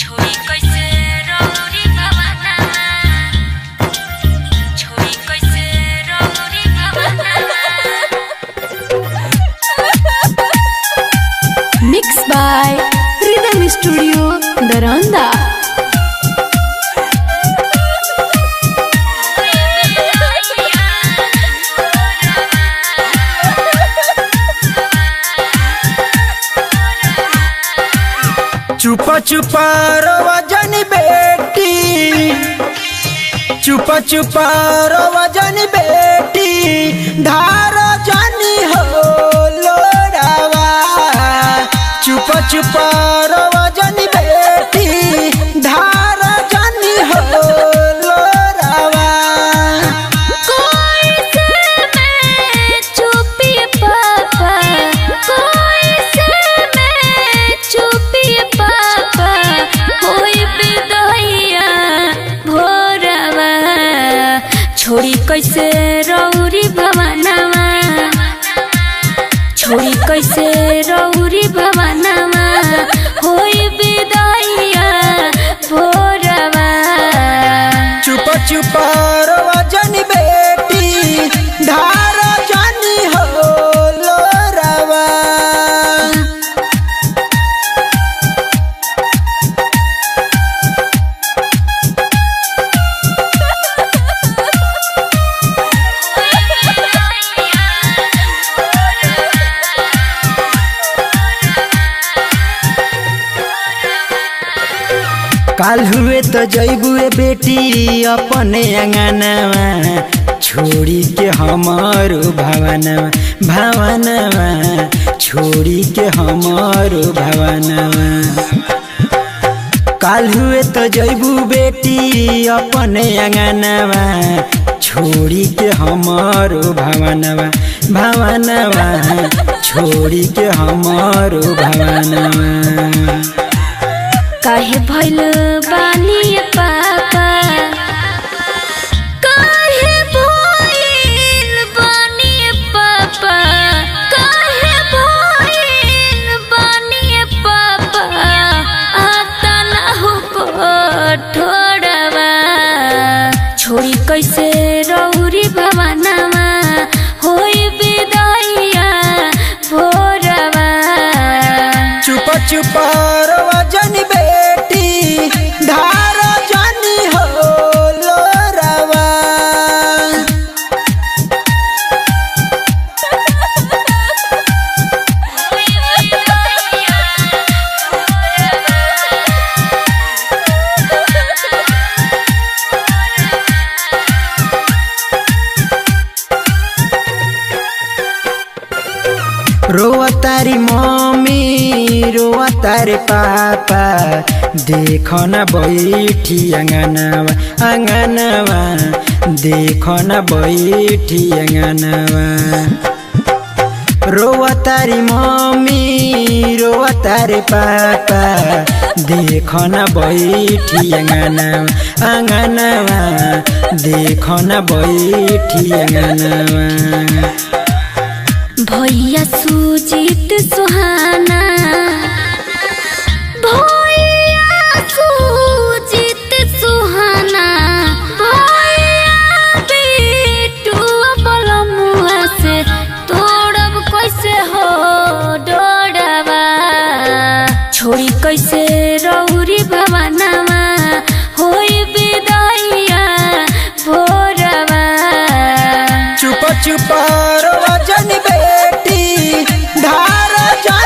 छोड़ी कैसे रौरी भवनवा छोड़ी कैसे रौरी भवनवा Mixed by Rhythm Studio, Daranda. चुपा चुपा रोवा जानी बेटी, चुपा चुपा रोवा जानी बेटी, धारा जानी हो लोड़ावा। चुपा चुपा रोवा जानी बेटी, धारा जानी हो लोड़ावा। कोई से मैं चुपी पापा कोई से मैं चुपी पापा होई बिदहिया भोरवा छोड़ी कैसे रौरी भवनवा छोड़ी कैसे रौरी भवनवा होई बिदहिया भोरवा चुपा चुपा रोवा जानी बेटी, धारा जानी हो लोड़ावा। काल हुए तो जैबुए बेटी अपने अंगनवा, छोड़ी के हमारो भवनवा भवनवा, छोड़ी के हमारो भवनवा। काल हुए तो जैबू बेटी अपने अंगनवा, छोड़ी के हमारो भवनवा भवनवा, छोड़ी के हमारो भवनवा। काहे भइल बानी पापा काहे भइल बानी पापा काहे भइल बानी पापा आता ना हो पठोड़वा छोड़ी कैसे रौरी भवनवा होई बिदहिया भोरवा चुपा चुपा रोवा जानी बेटी, धारा जानी हो लोड़ावा। रोवा तारी मम्मी रोवा तारे पापा, देखो न बैठी अंगनवा अंगनवा, देखो न बैठी अंगनवा। रोवा तारी मम्मी रोवा तारे पापा, देखो न बैठी अंगनवा अंगनवा, देखो न बैठी अंगनवा। भैया सुजीत सुहाना भैया सुजीत सुहाना भैया बेटू बलमुआ से तोड़ब कैसे हो डोड़वा छोड़ी कैसे रौरी भवनवा होई बिदहिया भोरवा चुपा चुपा रोवा जानी बेटी, धारा जानी